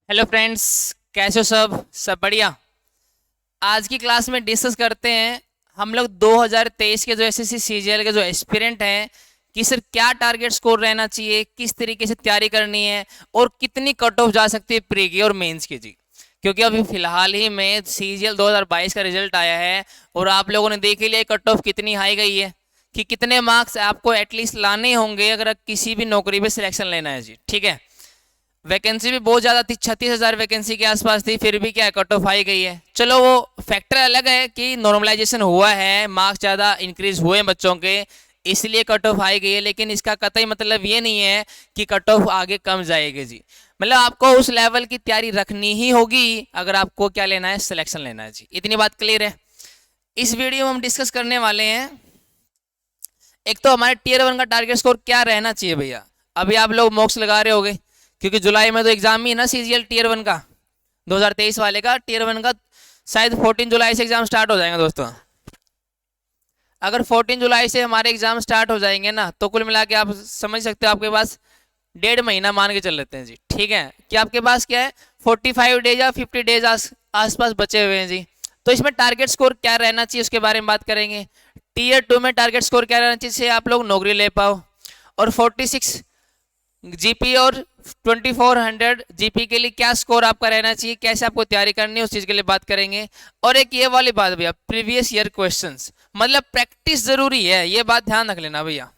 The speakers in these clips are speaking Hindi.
हेलो फ्रेंड्स, कैसे हो? सब बढ़िया। आज की क्लास में डिस्कस करते हैं हम लोग 2023 के जो एसएससी सीजीएल के जो एस्पिरेंट हैं कि सर क्या टारगेट स्कोर रहना चाहिए, किस तरीके से तैयारी करनी है और कितनी कट ऑफ जा सकती है प्री की और मेंस की जी। क्योंकि अभी फिलहाल ही में सीजीएल 2022 का रिजल्ट आया है और आप लोगों ने देख ही लिया कट ऑफ कितनी हाई गई है कि कितने मार्क्स आपको एटलीस्ट लाने होंगे अगर किसी भी नौकरी पे सिलेक्शन लेना है जी। ठीक है, वैकेंसी भी बहुत ज़्यादा थी, 36,000 वैकेंसी के आसपास थी, फिर भी क्या कट ऑफ आई गई है। चलो वो फैक्टर अलग है कि नॉर्मलाइजेशन हुआ है, मार्क्स ज़्यादा इंक्रीज हुए हैं बच्चों के, इसलिए कट ऑफ आई गई है। लेकिन इसका कतई मतलब ये नहीं है कि कट ऑफ आगे कम जाएगी जी। मतलब आपको उस लेवल की तैयारी रखनी ही होगी अगर आपको क्या लेना है, सिलेक्शन लेना है जी। इतनी बात क्लियर है। इस वीडियो में हम डिस्कस करने वाले हैं एक तो हमारे टीयर 1 का टारगेट स्कोर क्या रहना चाहिए भैया। अभी आप लोग मॉक्स लगा रहे होगे क्योंकि जुलाई में तो एग्जाम ही है ना सीजीएल टीयर 1 का, 2023 वाले का टीयर 1 का। शायद 14 जुलाई से एग्जाम स्टार्ट हो जाएंगे दोस्तों। अगर 14 जुलाई से हमारे एग्जाम स्टार्ट हो जाएंगे ना तो कुल मिला के आप समझ सकते हो आपके पास 1.5 महीना मान के चल लेते हैं जी। ठीक है, कि आपके पास क्या है, 45 डेज या 50 डेज आसपास बचे हुए हैं जी। तो इसमें टारगेट स्कोर क्या रहना चाहिए उसके बारे में बात करेंगे। टीयर 2 में टारगेट स्कोर क्या रहना चाहिए जिससे आप लोग नौकरी ले पाओ। और 46 जीपी और 2400 जीपी के लिए क्या स्कोर आपका रहना चाहिए, कैसे आपको तैयारी करनी है, उस चीज़ के लिए बात करेंगे। और एक ये वाली बात भैया, प्रीवियस ईयर क्वेश्चंस, मतलब प्रैक्टिस जरूरी है, ये बात ध्यान रख लेना भैया।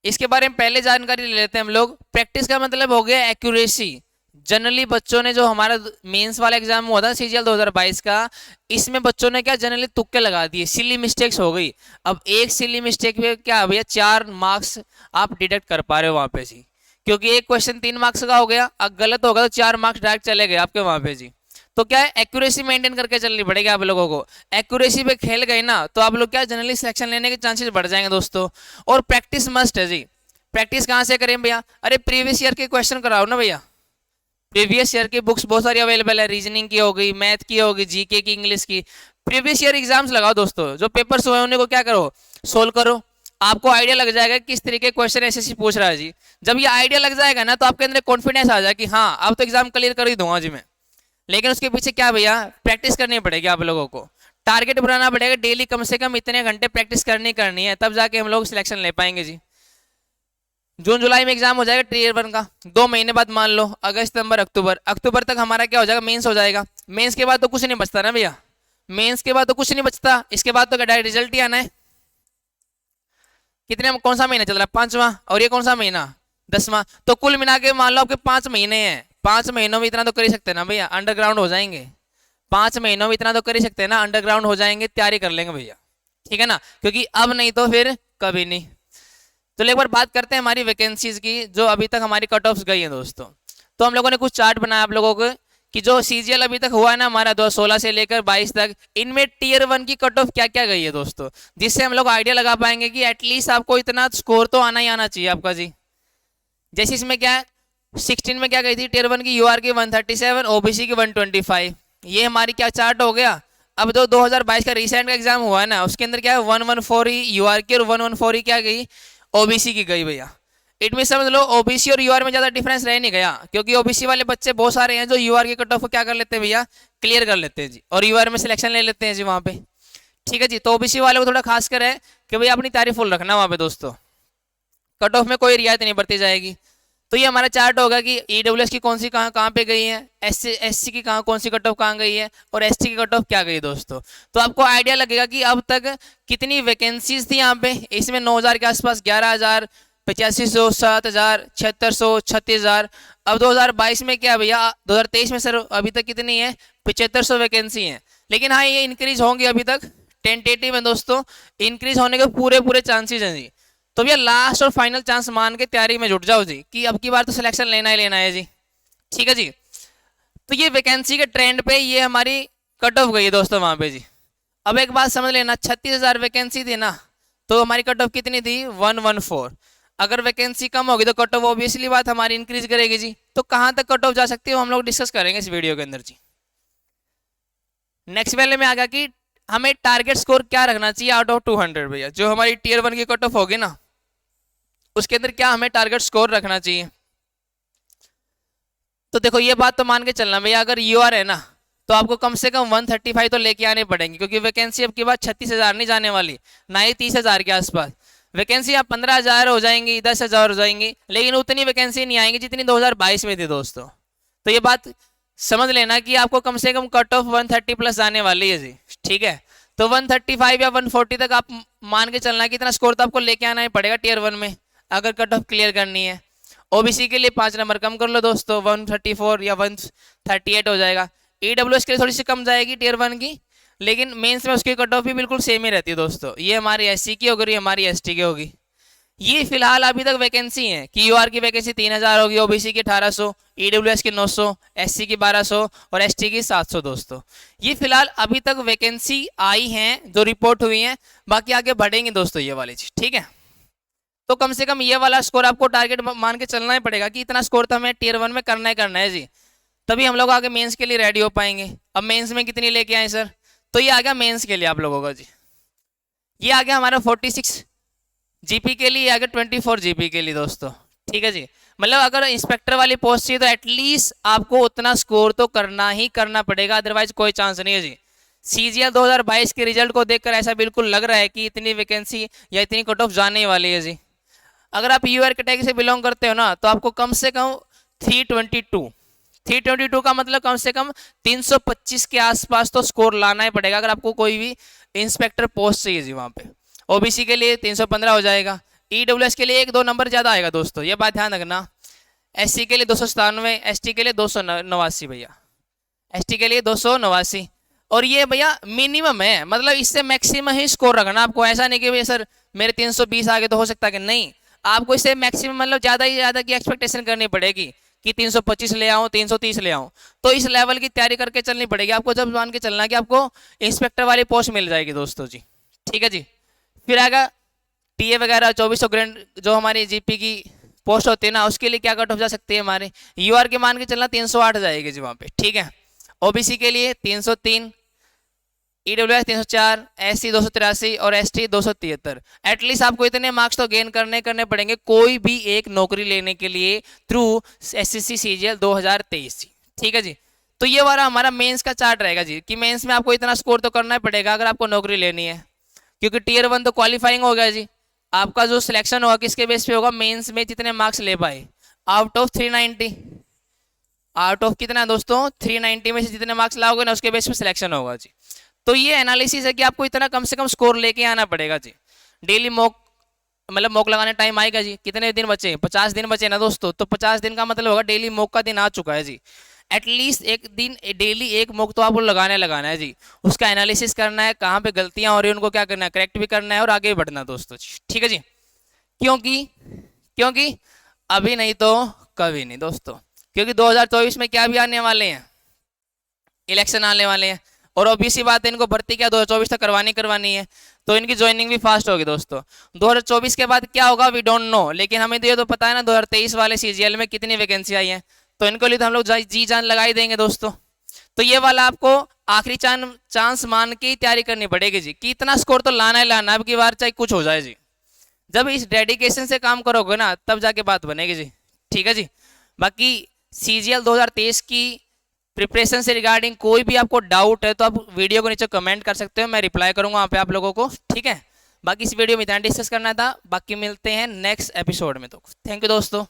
इसके बारे में पहले जानकारी ले लेते हैं हम लोग। प्रैक्टिस का मतलब हो गया एक्यूरेसी। जनरली बच्चों ने जो हमारा मेंस वाला एग्जाम हुआ था सीजीएल 2022 का, इसमें बच्चों ने क्या जनरली तुक्के लगा दिए, सिली मिस्टेक्स हो गई। अब एक सिली मिस्टेक पे क्या भैया 4 मार्क्स आप डिडक्ट कर पा रहे हो वहां पे जी। क्योंकि एक क्वेश्चन 3 मार्क्स का हो गया, अब गलत होगा तो 4 मार्क्स डायरेक्ट चले गए आपके वहां पे जी। तो क्या है, एक्यूरेसी मेंटेन करके चलनी पड़ेगी आप लोगों को। एक्यूरेसी पे खेल गए ना तो आप लोग क्या जनरली सिलेक्शन लेने के चांसेस बढ़ जाएंगे दोस्तों। और प्रैक्टिस मस्ट है जी। प्रैक्टिस कहाँ से करें भैया? अरे प्रीवियस ईयर के क्वेश्चन कराओ ना भैया। प्रीवियस ईयर की बुक्स बहुत सारी अवेलेबल है, रीजनिंग की होगी, मैथ की होगी, जीके की, इंग्लिश की। प्रीवियस ईयर एग्जाम्स लगाओ दोस्तों, जो पेपर्स हुए उन्हें को क्या करो, सोल्व करो। आपको आइडिया लग जाएगा किस तरीके क्वेश्चन एसएससी पूछ रहा है जी। जब ये आइडिया लग जाएगा ना तो आपके अंदर कॉन्फिडेंस आ जाए कि हाँ अब तो एग्जाम क्लियर कर ही दूंगा जी मैं। लेकिन उसके पीछे क्या भैया, प्रैक्टिस करनी पड़ेगी आप लोगों को। टारगेट बनाना पड़ेगा, डेली कम से कम इतने घंटे प्रैक्टिस करनी है, तब जाके हम लोग सिलेक्शन ले पाएंगे जी। जून जुलाई में एग्जाम हो जाएगा टीयर 1 का, 2 महीने बाद मान लो अगस्त सितंबर अक्टूबर, अक्टूबर तक हमारा क्या हो जाएगा, मेंस हो जाएगा। मेंस के बाद तो कुछ नहीं बचता ना भैया। मेंस के बाद तो कुछ नहीं बचता, इसके बाद तो डायरेक्ट रिजल्ट ही आना है। कितने, कौन सा महीना चल रहा है, 5वां, और ये कौन सा महीना, 10वां। तो कुल मिला के मान लो आपके 5 महीने हैं। 5 महीनों में इतना तो कर ही सकते हैं ना भैया, अंडरग्राउंड हो जाएंगे। 5 महीनों में इतना तो कर ही सकते हैं ना, अंडरग्राउंड हो जाएंगे, तैयारी कर लेंगे भैया। ठीक है ना, क्योंकि अब नहीं तो फिर कभी नहीं। तो एक बार बात करते हैं हमारी वैकेंसीज की जो अभी तक हमारी कट ऑफ्स गई हैं दोस्तों। तो हम लोगों ने कुछ चार्ट बनाया आप लोगों को कि जो सीजीएल अभी तक हुआ है ना हमारा 2016 से लेकर 22 तक, इनमें टीयर 1 की कट ऑफ क्या क्या गई है दोस्तों, जिससे हम लोग आइडिया लगा पाएंगे कि एटलीस्ट आपको इतना स्कोर तो आना ही आना चाहिए आपका जी। जैसे इसमें क्या है, 16 में क्या गई थी टीयर 1 की, यूआर की 137, ओबीसी की 125। ये हमारी क्या चार्ट हो गया। अब तो 2022 का रिसेंट का एग्जाम हुआ है ना, उसके अंदर क्या है 114 ही यूआर की और 114 ही क्या गई, ओबीसी की गई भैया। इट मीन समझ लो ओबीसी और यूआर में ज्यादा डिफरेंस रह नहीं गया, क्योंकि ओबीसी वाले बच्चे बहुत सारे हैं जो यूआर की कट ऑफ को क्या कर लेते हैं भैया, क्लियर कर लेते हैं जी, और यूआर में सिलेक्शन ले लेते हैं जी वहां पे। ठीक है जी, तो ओबीसी वाले को थोड़ा खास कर है कि भैया अपनी तारीफ फुल रखना वहां पे दोस्तों, कट ऑफ में कोई रियायत नहीं बढ़ती जाएगी। तो ये हमारा चार्ट होगा कि ईडब्ल्यूएस की कौन सी कहाँ कहाँ पे गई है, एससी की कहाँ कौन सी कट ऑफ कहाँ गई है, और एसटी की कट ऑफ क्या गई दोस्तों। तो आपको आइडिया लगेगा कि अब तक कितनी वैकेंसीज थी यहाँ पे। इसमें 9,000 के आसपास, 11,000, 8500, 7,000, 7600, 36,000। अब 2022 में क्या भैया, 2023 में सर अभी तक कितनी है, 7500 वैकेंसी है। लेकिन हाँ ये इंक्रीज होंगी, अभी तक टेंटेटिव है दोस्तों, इंक्रीज होने के पूरे पूरे चांसेस हैं जी। तो भैया लास्ट और फाइनल चांस मान के तैयारी में जुट जाओ जी कि अब की बार तो सिलेक्शन लेना ही लेना है जी। ठीक है जी। तो ये वैकेंसी के ट्रेंड पे ये हमारी कट ऑफ गई है दोस्तों वहां पे जी। अब एक बात समझ लेना, 36,000 वैकेंसी थी ना, तो हमारी कट ऑफ कितनी थी, 114। अगर वैकेंसी कम होगी तो कट ऑफ ऑब्वियसली बात हमारी इंक्रीज करेगी जी। तो कहाँ तक कट ऑफ जा सकती है हम लोग डिस्कस करेंगे इस वीडियो के अंदर जी। नेक्स्ट वाले में आ गया कि हमें टारगेट स्कोर क्या रखना चाहिए आउट ऑफ 200 भैया। जो हमारी टीयर 1 की कट ऑफ होगी ना, उसके अंदर क्या हमें टारगेट स्कोर रखना चाहिए। तो देखो ये बात तो मान के चलना भैया, अगर यूआर है ना तो आपको कम से कम 135 तो लेके आने पड़ेंगे, क्योंकि वैकेंसी अब की बात 36,000 नहीं जाने वाली, ना ही 30,000 के आसपास। वैकेंसी आप 15,000 हो जाएंगी, 10,000 हो जाएंगी, लेकिन उतनी वैकेंसी नहीं आएंगी जितनी 2022 में थी दोस्तों। तो ये बात समझ लेना कि आपको कम से कम कट ऑफ 130 प्लस आने वाली है जी, ठीक है। तो 135 या 140 तक आप मान के चलना कि इतना स्कोर तो आपको लेके आना ही पड़ेगा टीयर 1 में, अगर कट ऑफ क्लियर करनी है। ओबीसी के लिए 5 नंबर कम कर लो दोस्तों, 134 या 138 हो जाएगा। ईडब्ल्यूएस के लिए थोड़ी सी कम जाएगी टीयर 1 की, लेकिन मेंस में उसकी कट ऑफ भी बिल्कुल सेम ही रहती है दोस्तों। ये हमारी एससी की होगी, हमारी एसटी की होगी। ये फिलहाल अभी तक वैकेंसी है कि यूआर की वैकेंसी 3,000 होगी, ओबीसी की 1800, ईडब्ल्यूएस की 900, एससी की 1200 और एसटी की 700 दोस्तों। ये फिलहाल अभी तक वैकेंसी आई हैं जो रिपोर्ट हुई हैं, बाकी आगे बढ़ेंगे दोस्तों ये वाली चीज, ठीक है। तो कम से कम ये वाला स्कोर आपको टारगेट मान के चलना ही पड़ेगा कि इतना स्कोर तो हमें टीयर 1 में करना है जी, तभी हम लोग आगे मेंस के लिए रेडी हो पाएंगे। अब मेंस में कितनी लेके आए सर, तो ये आ गया मेंस के लिए आप लोगों का जी, ये आ गया हमारा 46 जीपी के लिए, आ गया 24 जीपी के लिए दोस्तों, ठीक है जी। मतलब अगर इंस्पेक्टर वाली पोस्ट चाहिए तो एटलीस्ट आपको उतना स्कोर तो करना ही करना पड़ेगा, अदरवाइज कोई चांस नहीं है जी। सीजीएल 2022 के रिजल्ट को देखकर ऐसा बिल्कुल लग रहा है कि इतनी वैकेंसी या इतनी कट ऑफ जाने वाली है जी। अगर आप यूआर कैटेगरी से बिलोंग करते हो ना तो आपको कम से कम 322 का मतलब कम से कम 325 के आसपास तो स्कोर लाना ही पड़ेगा, अगर आपको कोई भी इंस्पेक्टर पोस्ट चाहिए जी वहां पे। ओबीसी के लिए 315 हो जाएगा, ईडब्ल्यूएस के लिए 1-2 नंबर ज्यादा आएगा दोस्तों, ये बात ध्यान रखना। एससी के लिए 297, एसटी के लिए 289 भैया, एसटी के लिए 289। और ये भैया मिनिमम है, मतलब इससे मैक्सिमम ही स्कोर रखना आपको। ऐसा नहीं कि भैया सर मेरे 320 आगे तो हो सकता है कि नहीं, आपको इससे मैक्सिमम मतलब ज़्यादा ही ज़्यादा की एक्सपेक्टेशन करनी पड़ेगी कि 325 ले आऊँ, 330 ले आऊँ। तो इस लेवल की तैयारी करके चलनी पड़ेगी आपको, जब मान के चलना कि आपको इंस्पेक्टर वाली पोस्ट मिल जाएगी दोस्तों जी, ठीक है जी। फिर आएगा टीए वगैरह 2400 ग्रेड जो हमारी जीपी की पोस्ट होती है ना, उसके लिए क्या कट ऑफ जा सकती है हमारे यूआर के मान के चलना 308 जाएगी जी वहाँ पे, ठीक है। ओबीसी के लिए 303, ईडब्ल्यूएस 304, एससी 283 और एसटी 273। एटलीस्ट आपको इतने मार्क्स तो गेन करने पड़ेंगे कोई भी एक नौकरी लेने के लिए थ्रू एसएससी सीजीएल 2023, ठीक है जी। तो ये वाला हमारा मेंस का चार्ट रहेगा जी, कि मेंस में आपको इतना स्कोर तो करना पड़ेगा अगर आपको नौकरी लेनी है, क्योंकि टीयर 1 तो क्वालिफाइंग हो गया जी। आपका जो सिलेक्शन होगा किसके बेस पे होगा, मेंस में जितने मार्क्स ले पाए आउट ऑफ 390, आउट ऑफ कितना दोस्तों 390 में से जितने मार्क्स लाओगे ना उसके बेस पे सिलेक्शन होगा जी। तो ये एनालिसिस है कि आपको इतना कम से कम स्कोर लेके आना पड़ेगा जी। डेली मॉक मतलब मॉक लगाने टाइम आएगा जी, कितने दिन बचे 50 दिन बचे ना दोस्तों, तो 50 दिन का मतलब होगा डेली मॉक का दिन आ चुका है जी। एटलीस्ट एक दिन डेली एक मॉक तो आपको लगाना है जी, उसका एनालिसिस करना है, कहाँ पे गलतियां हो रही है उनको क्या करना है, करेक्ट भी करना है और आगे बढ़ना दोस्तों जी, ठीक है जी। क्योंकि अभी नहीं तो कभी नहीं दोस्तों, क्योंकि 2024 में क्या भी आने वाले हैं, इलेक्शन आने वाले हैं, और ओबीसी बात है इनको भर्ती क्या 2024 तक करवानी है, तो इनकी ज्वाइनिंग भी फास्ट होगी दोस्तों। 2024 के बाद क्या होगा वी डोंट नो, लेकिन हमें तो ये तो पता है ना 2023 वाले सीजीएल में कितनी वैकेंसी आई है, तो इनको लिए तो हम लोग जी जान लगा ही देंगे दोस्तों। तो ये वाला आपको आखिरी चांस मान के ही तैयारी करनी पड़ेगी जी, कि इतना स्कोर तो लाना है लाना, अब की बार चाहे कुछ हो जाए जी। जब इस डेडिकेशन से काम करोगे ना तब जाके बात बनेगी जी, ठीक है जी। बाकी सीजीएल 2023 की प्रिपरेशन से रिगार्डिंग कोई भी आपको डाउट है तो आप वीडियो को नीचे कमेंट कर सकते हो, मैं रिप्लाई करूंगा वहाँ पे आप लोगों को, ठीक है। बाकी इस वीडियो में इतना डिस्कस करना था, बाकी मिलते हैं नेक्स्ट एपिसोड में, तो थैंक यू दोस्तों।